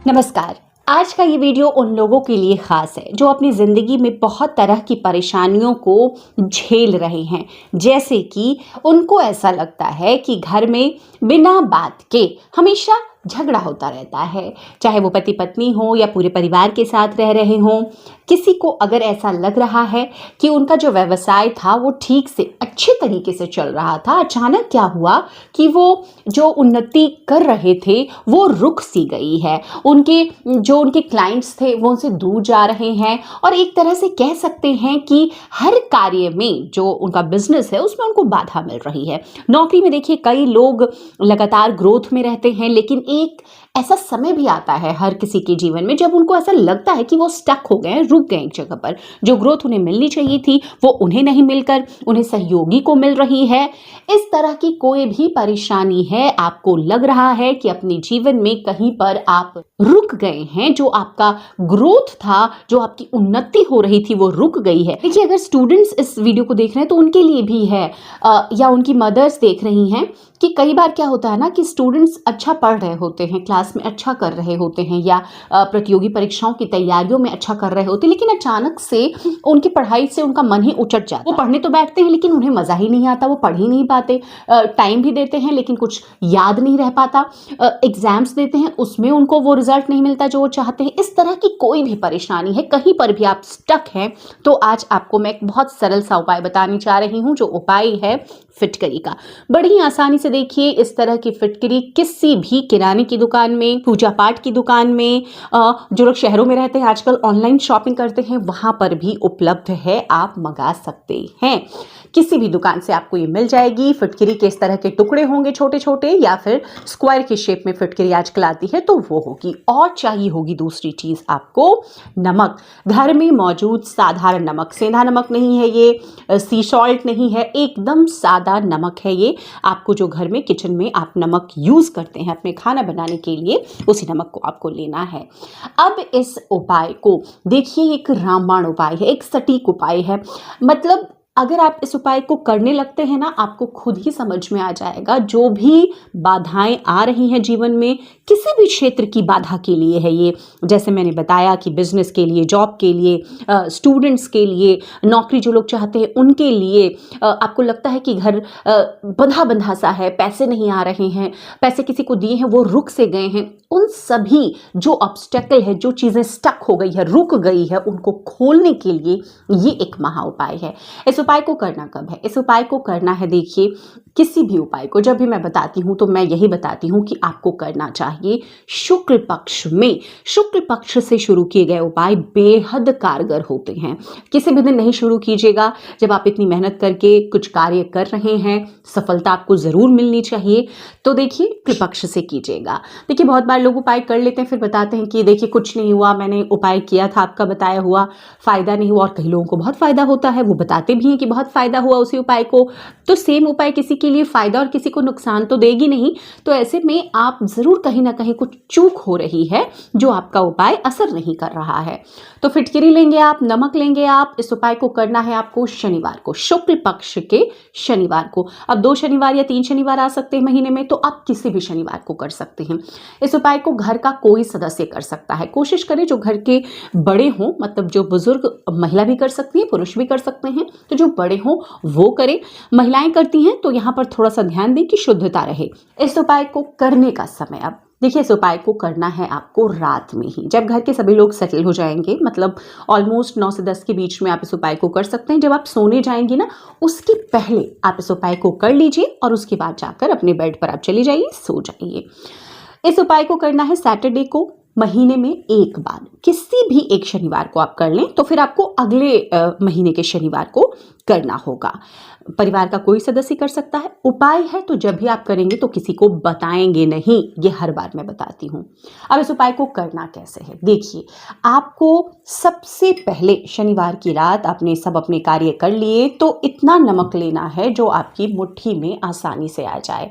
नमस्कार। आज का ये वीडियो उन लोगों के लिए ख़ास है जो अपनी ज़िंदगी में बहुत तरह की परेशानियों को झेल रहे हैं। जैसे कि उनको ऐसा लगता है कि घर में बिना बात के हमेशा झगड़ा होता रहता है, चाहे वो पति पत्नी हो या पूरे परिवार के साथ रह रहे हों। किसी को अगर ऐसा लग रहा है कि उनका जो व्यवसाय था वो ठीक से अच्छे तरीके से चल रहा था, अचानक क्या हुआ कि वो जो उन्नति कर रहे थे वो रुक सी गई है। उनके क्लाइंट्स थे वो उनसे दूर जा रहे हैं और एक तरह से कह सकते हैं कि हर कार्य में जो उनका बिजनेस है उसमें उनको बाधा मिल रही है। नौकरी में देखिए कई लोग लगातार ग्रोथ में रहते हैं, लेकिन एक ऐसा समय भी आता है हर किसी के जीवन में जब उनको ऐसा लगता है कि वो स्टक हो गए हैं, रुक गए एक जगह पर। जो ग्रोथ उन्हें मिलनी चाहिए थी वो उन्हें नहीं मिलकर उन्हें सहयोगी को मिल रही है। इस तरह की कोई भी परेशानी है, आपको लग रहा है कि अपने जीवन में कहीं पर आप रुक गए हैं, जो आपका ग्रोथ था, जो आपकी उन्नति हो रही थी वो रुक गई है। देखिए, अगर स्टूडेंट्स इस वीडियो को देख रहे हैं तो उनके लिए भी है, या उनकी मदर्स देख रही हैं कि कई बार क्या होता है ना कि स्टूडेंट्स अच्छा पढ़ रहे होते हैं, क्लास में अच्छा कर रहे होते हैं या प्रतियोगी परीक्षाओं की तैयारियों में अच्छा कर रहे होते हैं, लेकिन अचानक से उनकी पढ़ाई से उनका मन ही उचट जाता है। वो पढ़ने तो बैठते हैं लेकिन उन्हें मज़ा ही नहीं आता, वो पढ़ ही नहीं पाते। टाइम भी देते हैं लेकिन कुछ याद नहीं रह पाता। एग्जाम्स देते हैं उसमें उनको वो रिजल्ट नहीं मिलता जो वो चाहते हैं। इस तरह की कोई भी परेशानी है, कहीं पर भी आप स्टक हैं, तो आज आपको मैं एक बहुत सरल सा उपाय बताने जा रही हूँ, जो उपाय है फिटकरी का। बड़ी ही आसानी से देखिए, इस तरह की फिटकरी किसी भी किराने की दुकान में, पूजा पाठ की दुकान में, जो लोग शहरों में रहते हैं आजकल ऑनलाइन शॉपिंग करते हैं वहां पर भी उपलब्ध है, आप मंगा सकते हैं। किसी भी दुकान से आपको ये मिल जाएगी। फिटकरी के इस तरह के टुकड़े होंगे छोटे छोटे, या फिर स्क्वायर के शेप में फिटकरी आजकल आती है तो वो होगी। और चाहिए होगी दूसरी चीज आपको, नमक। घर में मौजूद साधारण नमक, सेंधा नमक नहीं है ये, सी सॉल्ट नहीं है, एकदम सादा नमक है ये। आपको जो घर में किचन में आप नमक यूज करते हैं अपने खाना बनाने के लिए, उसी नमक को आपको लेना है। अब इस उपाय को देखिए, एक रामबाण उपाय है, एक सटीक उपाय है। मतलब अगर आप इस उपाय को करने लगते हैं ना, आपको खुद ही समझ में आ जाएगा जो भी बाधाएं आ रही हैं जीवन में, किसी भी क्षेत्र की बाधा के लिए है ये। जैसे मैंने बताया कि बिजनेस के लिए, जॉब के लिए, स्टूडेंट्स के लिए, नौकरी जो लोग चाहते हैं उनके लिए, आपको लगता है कि घर बंधा बंधा सा है, पैसे नहीं आ रहे हैं, पैसे किसी को दिए हैं वो रुक से गए हैं, उन सभी जो ऑब्स्टेकल है, जो चीज़ें स्टक हो गई है, रुक गई है, उनको खोलने के लिए ये एक महा उपाय है। इस उपाय को करना कब है? इस उपाय को करना है, देखिए, किसी भी उपाय को जब भी मैं बताती हूँ तो मैं यही बताती हूँ कि आपको करना चाहिए शुक्ल पक्ष में। शुक्ल पक्ष से शुरू किए गए उपाय बेहद कारगर होते हैं। किसी भी दिन नहीं शुरू कीजिएगा। जब आप इतनी मेहनत करके कुछ कार्य कर रहे हैं, सफलता आपको जरूर मिलनी चाहिए, तो देखिए शुक्ल पक्ष से कीजिएगा। देखिए, बहुत बार लोग उपाय कर लेते हैं फिर बताते हैं कि देखिए कुछ नहीं हुआ, मैंने उपाय किया था, आपका बताया हुआ फायदा नहीं हुआ। और कई लोगों को बहुत फायदा होता है, वो बताते भी हैं कि बहुत फायदा हुआ उसी उपाय को। तो सेम उपाय किसी के लिए फायदा और किसी को नुकसान तो देगी नहीं। तो ऐसे में आप जरूर कहीं ना कहीं कुछ चूक हो रही है, जो आपका उपाय असर नहीं कर रहा है। तो फिटकरी लेंगे आप, नमक लेंगे आप। इस उपाय को करना है आपको शनिवार को, शुक्ल पक्ष के शनिवार को। अब 2 शनिवार या 3 शनिवार आ सकते हैं महीने में, तो आप किसी भी शनिवार को कर सकते हैं। इस उपाय को घर का कोई सदस्य कर सकता है। कोशिश करें जो घर के बड़े हों, मतलब जो बुजुर्ग, महिला भी कर सकती है, पुरुष भी कर सकते हैं, तो जो बड़े हों वो करें। महिलाएं करती हैं तो यहाँ पर थोड़ा सा ध्यान दें कि शुद्धता रहे। इस उपाय को करने का समय, अब देखिए, इस उपाय को करना है आपको रात में ही, जब घर के सभी लोग सेटल हो जाएंगे। मतलब ऑलमोस्ट 9 से 10 के बीच में आप इस उपाय को कर सकते हैं। जब आप सोने जाएंगे ना, उसके पहले आप इस उपाय को कर लीजिए और उसके बाद जाकर अपने बेड पर आप चली जाइए, सो जाइए। इस उपाय को करना है सैटरडे को, महीने में एक बार। किसी भी एक शनिवार को आप कर लें तो फिर आपको अगले महीने के शनिवार को करना होगा। परिवार का कोई सदस्य कर सकता है। उपाय है तो जब भी आप करेंगे तो किसी को बताएंगे नहीं, ये हर बार मैं बताती हूँ। अब इस उपाय को करना कैसे है, देखिए, आपको सबसे पहले शनिवार की रात आपने सब अपने कार्य कर लिए तो इतना नमक लेना है जो आपकी मुट्ठी में आसानी से आ जाए।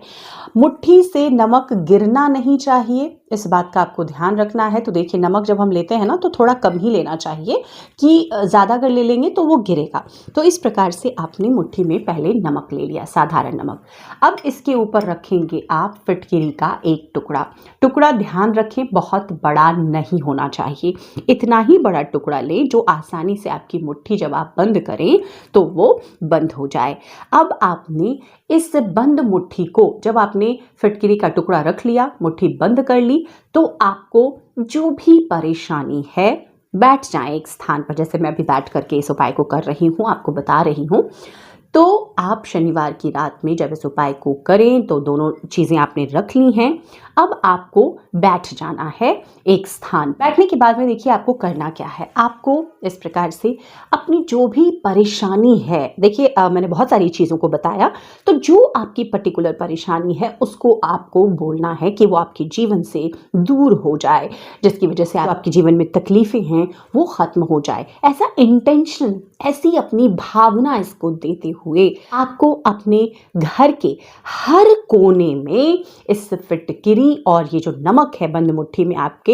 मुट्ठी से नमक गिरना नहीं चाहिए, इस बात का आपको ध्यान रखना है। तो देखिए नमक जब हम लेते हैं ना तो थोड़ा कम ही लेना चाहिए कि ज़्यादा अगर ले लेंगे तो वो गिरेगा। तो इस प्रकार से आपने मुट्ठी में पहले नमक ले लिया, साधारण नमक। अब इसके ऊपर रखेंगे आप फिटकिरी का एक टुकड़ा। टुकड़ा ध्यान रखें बहुत बड़ा नहीं होना चाहिए, इतना ही बड़ा टुकड़ा लें जो आसानी से आपकी मुट्ठी जब आप बंद करें तो वो बंद हो जाए। अब आपने इस बंद मुट्ठी को, जब आपने फिटकिरी का टुकड़ा रख लिया, मुट्ठी बंद कर ली, तो आपको जो भी परेशानी है बैठ जाए एक स्थान पर। जैसे मैं अभी बैठ करके इस उपाय को कर रही हूँ, आपको बता रही हूँ। तो आप शनिवार की रात में जब इस उपाय को करें तो दोनों चीज़ें आपने रख ली हैं। अब आपको बैठ जाना है एक स्थान। बैठने के बाद में देखिए आपको करना क्या है। आपको इस प्रकार से अपनी जो भी परेशानी है, देखिए मैंने बहुत सारी चीज़ों को बताया, तो जो आपकी पर्टिकुलर परेशानी है उसको आपको बोलना है कि वो आपके जीवन से दूर हो जाए, जिसकी वजह से आपके जीवन में तकलीफ़ें हैं वो ख़त्म हो जाए। ऐसा इंटेंशन, ऐसी अपनी भावना इसको देते हुए आपको अपने घर के हर कोने में इस फिटकिरी और ये जो नमक है बंद मुट्ठी में आपके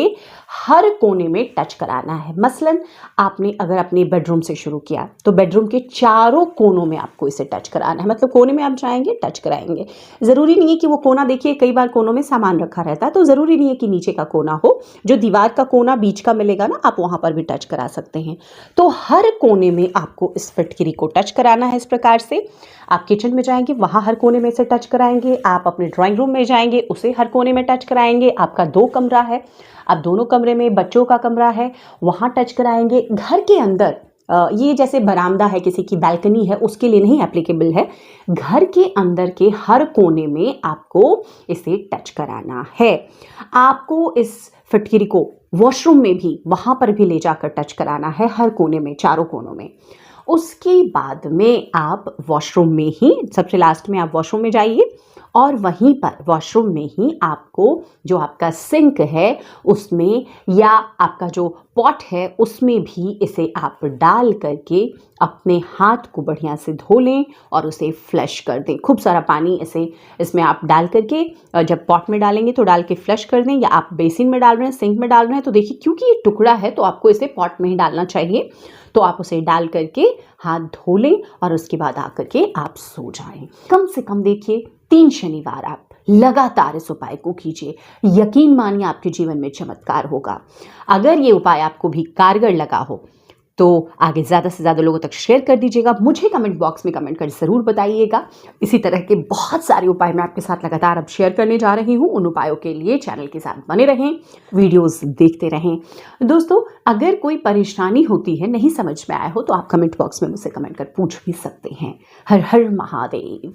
हर कोने में टच कराना है। मसलन आपने अगर अपने बेडरूम से शुरू किया तो बेडरूम के चारों कोनों में आपको इसे टच कराना है। मतलब कोने में आप जाएंगे टच कराएंगे। ज़रूरी नहीं है कि वो कोना, देखिए कई बार कोनों में सामान रखा रहता है तो ज़रूरी नहीं है कि नीचे का कोना हो, जो दीवार का कोना बीच का मिलेगा ना, आप वहाँ पर भी टच करा सकते हैं। तो हर कोने में आपको इस फिटकिरी को टच कराना है। इस प्रकार से आप किचन में जाएंगे, वहाँ हर कोने में से टच कराएंगे। आप अपने ड्राइंग रूम में जाएंगे, उसे हर कोने में टच कराएंगे। आपका 2 कमरा है, आप दोनों कमरे में, बच्चों का कमरा है, वहाँ टच कराएंगे। घर के अंदर ये जैसे बरामदा है, किसी की बालकनी है, उसके लिए नहीं एप्लीकेबल है। घर के अंदर के हर कोने में आपको इसे टच कराना है। आपको इस फिटकिरी को वॉशरूम में भी, वहाँ पर भी ले जाकर टच कराना है, हर कोने में, चारों कोनों में। उसके बाद में आप वॉशरूम में ही, सबसे लास्ट में आप वॉशरूम में जाइए और वहीं पर वॉशरूम में ही आपको जो आपका सिंक है उसमें, या आपका जो पॉट है उसमें भी इसे आप डाल करके अपने हाथ को बढ़िया से धो लें और उसे फ्लश कर दें। खूब सारा पानी इसमें आप डाल करके, जब पॉट में डालेंगे तो डाल के फ्लश कर दें, या आप बेसिन में डाल रहे हैं, सिंक में डाल रहे हैं, तो देखिए क्योंकि ये टुकड़ा है तो आपको इसे पॉट में ही डालना चाहिए। तो आप उसे डाल करके हाथ धो लें और उसके बाद आकर के आप सो जाएं। कम से कम देखिए 3 शनिवार आप लगातार इस उपाय को कीजिए। यकीन मानिए आपके जीवन में चमत्कार होगा। अगर ये उपाय आपको भी कारगर लगा हो तो आगे ज़्यादा से ज़्यादा लोगों तक शेयर कर दीजिएगा। मुझे कमेंट बॉक्स में कमेंट कर ज़रूर बताइएगा। इसी तरह के बहुत सारे उपाय मैं आपके साथ लगातार अब शेयर करने जा रही हूँ। उन उपायों के लिए चैनल के साथ बने रहें, वीडियोस देखते रहें। दोस्तों, अगर कोई परेशानी होती है, नहीं समझ में आया हो, तो आप कमेंट बॉक्स में मुझसे कमेंट कर पूछ भी सकते हैं। हर हर महादेव।